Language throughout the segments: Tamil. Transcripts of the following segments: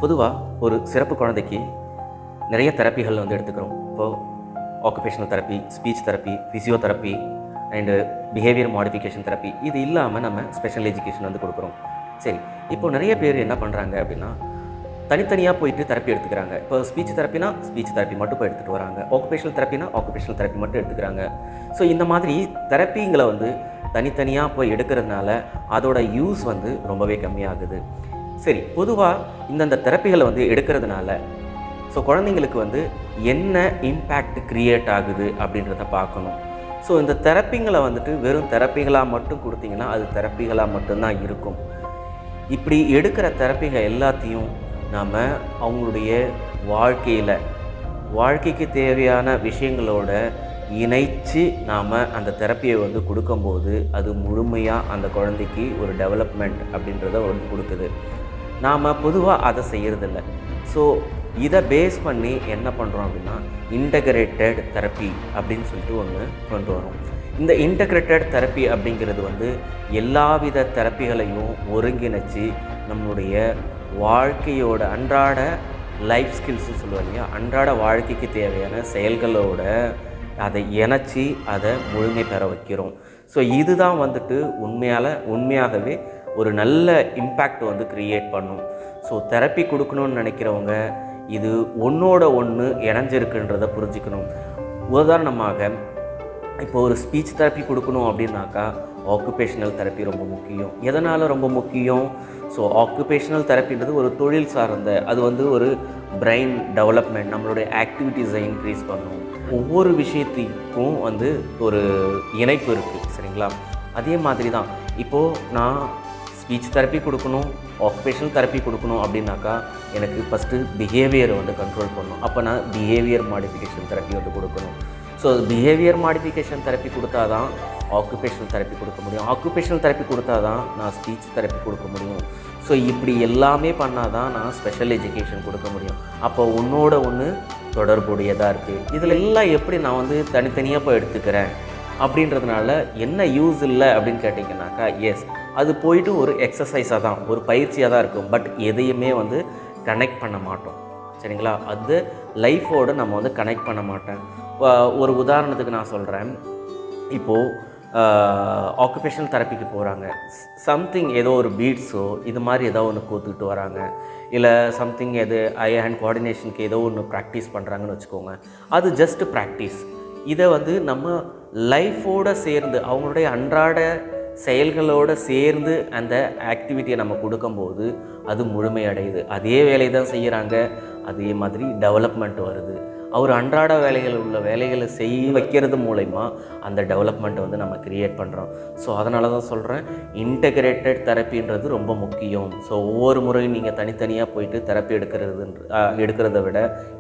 பொதுவாக ஒரு சிறப்பு குழந்தைக்கு நிறைய தெரப்பிகள் வந்து எடுத்துக்கிறோம். இப்போது occupational therapy, speech therapy, physiotherapy and behaviour modification therapy. இது இல்லாமல் நம்ம ஸ்பெஷல் எஜுகேஷன் வந்து கொடுக்குறோம். சரி, இப்போ நிறைய பேர் என்ன பண்ணுறாங்க அப்படின்னா தனித்தனியாக போயிட்டு தெரப்பி எடுத்துக்கிறாங்க. இப்போ ஸ்பீச் தெரப்பினா ஸ்பீச் தெரப்பி மட்டும் போய் எடுத்துகிட்டு வராங்க, ஆக்குபேஷனல் தெரப்பினா ஆக்குபேஷனல் தெரப்பி மட்டும் எடுத்துக்கிறாங்க. ஸோ இந்த மாதிரி தெரப்பிங்களை வந்து தனித்தனியாக போய் எடுக்கிறதுனால அதோட யூஸ் வந்து ரொம்பவே கம்மியாகுது. சரி, பொதுவாக இந்தந்த தெரப்பிகளை வந்து எடுக்கிறதுனால ஸோ குழந்தைங்களுக்கு வந்து என்ன இம்பேக்ட் க்ரியேட் ஆகுது அப்படின்றத பார்க்கணும். ஸோ இந்த தெரப்பிங்களை வந்துட்டு வெறும் தெரப்பிகளாக மட்டும் கொடுத்தீங்கன்னா அது தெரப்பிகளாக மட்டும்தான் இருக்கும். இப்படி எடுக்கிற தெரப்பிகள் எல்லாத்தையும் நாம் அவங்களுடைய வாழ்க்கைக்கு தேவையான விஷயங்களோட இணைச்சு நாம் அந்த தெரப்பியை வந்து கொடுக்கும்போது அது முழுமையாக அந்த குழந்தைக்கு ஒரு டெவலப்மெண்ட் அப்படின்றத வந்து கொடுக்குது. நாம் பொதுவாக அதை செய்கிறதில்ல. ஸோ இதை பேஸ் பண்ணி என்ன பண்ணுறோம் அப்படின்னா இன்டகிரேட்டட் தெரப்பி அப்படின்னு சொல்லிட்டு ஒன்று கொண்டு வரோம். இந்த இன்டகிரேட்டட் தெரப்பி அப்படிங்கிறது வந்து எல்லாவித தெரப்பிகளையும் ஒருங்கிணைச்சி நம்மளுடைய வாழ்க்கையோட அன்றாட லைஃப் ஸ்கில்ஸு சொல்லுவாங்க இல்லையா, அன்றாட வாழ்க்கைக்கு தேவையான செயல்களோட அதை இணைச்சி அதை முழுமை பெற வைக்கிறோம். ஸோ இதுதான் வந்துட்டு உண்மையாகவே ஒரு நல்ல இம்பேக்ட் வந்து க்ரியேட் பண்ணும். ஸோ தெரப்பி கொடுக்கணும்னு நினைக்கிறவங்க இது ஒன்றோட ஒன்று இணைஞ்சிருக்குன்றதை புரிஞ்சுக்கணும். உதாரணமாக இப்போ ஒரு ஸ்பீச் தெரப்பி கொடுக்கணும் அப்படின்னாக்கா ஆக்குபேஷனல் தெரப்பி ரொம்ப முக்கியம். எதனால் ரொம்ப முக்கியம்? ஸோ ஆக்குபேஷனல் தெரப்பின்றது ஒரு தொழில் சார்ந்த, அது வந்து ஒரு பிரெயின் டெவலப்மெண்ட், நம்மளுடைய ஆக்டிவிட்டீஸை இன்க்ரீஸ் பண்ணும். ஒவ்வொரு விஷயத்துக்கும் வந்து ஒரு இணைப்பு இருக்குது, சரிங்களா? அதே மாதிரி தான் இப்போது நான் ஸ்பீச் தெரப்பி கொடுக்கணும், ஆக்குபேஷனல் தெரப்பி கொடுக்கணும் அப்படின்னாக்கா எனக்கு ஃபஸ்ட்டு பிஹேவியரை வந்து கண்ட்ரோல் பண்ணணும். அப்போ நான் பிஹேவியர் மாடிஃபிகேஷன் தெரப்பி வந்து கொடுக்கணும். ஸோ பிஹேவியர் மாடிஃபிகேஷன் தெரப்பி கொடுத்தா தான் ஆக்குபேஷனல் தெரப்பி கொடுக்க முடியும். ஆக்குபேஷனல் தெரப்பி கொடுத்தா தான் நான் ஸ்பீச் தெரப்பி கொடுக்க முடியும். ஸோ இப்படி எல்லாமே பண்ணால் தான் நான் ஸ்பெஷல் எஜுகேஷன் கொடுக்க முடியும். அப்போ ஒன்றோட ஒன்று தொடர்புடையதாக இருக்குது. இதில் எல்லாம் எப்படி நான் வந்து தனித்தனியாக போய் எடுத்துக்கிறேன் அப்படின்றதுனால என்ன யூஸ் இல்லை அப்படின்னு கேட்டிங்கன்னாக்கா, எஸ், அது போயிட்டு ஒரு எக்ஸசைஸாக தான், ஒரு பயிற்சியாக தான் இருக்கும். பட் எதையுமே வந்து கனெக்ட் பண்ண மாட்டோம், சரிங்களா? அது லைஃபோடு நம்ம வந்து கனெக்ட் பண்ண மாட்டேன். ஒரு உதாரணத்துக்கு நான் சொல்கிறேன். இப்போது ஆக்குபேஷனல் தெரப்பிக்கு போகிறாங்க, சம்திங் ஏதோ ஒரு பீட்ஸோ இது மாதிரி ஏதோ ஒன்று கோத்துக்கிட்டு வராங்க, இல்லை சம்திங் ஐ ஹேண்ட் கோஆர்டினேஷனுக்கு ஏதோ ஒன்று ப்ராக்டிஸ் பண்ணுறாங்கன்னு வச்சுக்கோங்க. அது ஜஸ்ட் ப்ராக்டிஸ். இதை வந்து நம்ம லைஃபோடு சேர்ந்து அவங்களுடைய அன்றாட செயல்களோடு சேர்ந்து அந்த ஆக்டிவிட்டியை நம்ம கொடுக்கும்போது அது முழுமையடையுது. அதே வேலை தான் செய்கிறாங்க, அதே மாதிரி டெவலப்மெண்ட் வருது. அவர் அன்றாட வேலைகளை செய்ய வைக்கிறது மூலமா அந்த டெவலப்மெண்ட்டை வந்து நம்ம க்ரியேட் பண்ணுறோம். ஸோ அதனால தான் சொல்கிறேன், இன்டகிரேட்டட் தெரப்பின்றது ரொம்ப முக்கியம். ஸோ ஒவ்வொரு முறையும் நீங்கள் தனித்தனியாக போயிட்டு தெரப்பி எடுக்கிறத விட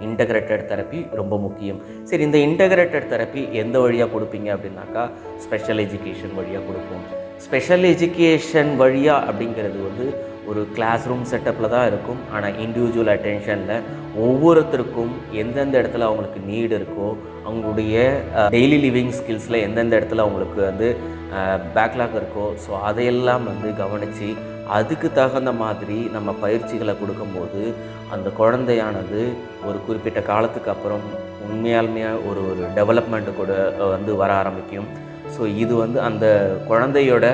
இன்டகிரேட்டட் தெரப்பி ரொம்ப முக்கியம். சரி, இந்த இன்டகிரேட்டட் தெரப்பி எந்த வழியாக கொடுப்பீங்க அப்படின்னாக்கா ஸ்பெஷல் எஜுகேஷன் வழியாக கொடுப்போம். ஸ்பெஷல் எஜுகேஷன் வழியாக அப்படிங்கிறது வந்து ஒரு கிளாஸ் ரூம் செட்டப்பில் தான் இருக்கும். ஆனால் இண்டிவிஜுவல் அட்டென்ஷனில் ஒவ்வொருத்தருக்கும் எந்தெந்த இடத்துல அவங்களுக்கு நீடு இருக்கோ, அவங்களுடைய டெய்லி லிவிங் ஸ்கில்ஸில் எந்தெந்த இடத்துல அவங்களுக்கு வந்து பேக்லாக் இருக்கோ, ஸோ அதையெல்லாம் வந்து கவனித்து அதுக்கு தகுந்த மாதிரி நம்ம பயிற்சிகளை கொடுக்கும்போது அந்த குழந்தையானது ஒரு குறிப்பிட்ட காலத்துக்கு அப்புறம் உண்மையாலுமே ஒரு டெவலப்மெண்ட்டு கூட வந்து வர ஆரம்பிக்கும். ஸோ இது வந்து அந்த குழந்தையோட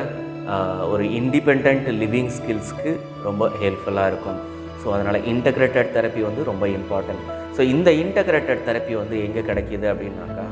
ஒரு இண்டிபெண்ட் லிவிங் ஸ்கில்ஸ்க்கு ரொம்ப ஹெல்ப்ஃபுல்லாக இருக்கும். ஸோ அதனால் இன்டகிரேட்டட் தெரப்பி வந்து ரொம்ப இம்பார்ட்டன்ட். ஸோ இந்த இன்டகிரேட்டட் தெரப்பி வந்து எங்கே கிடைக்கிது அப்படின்னாக்கா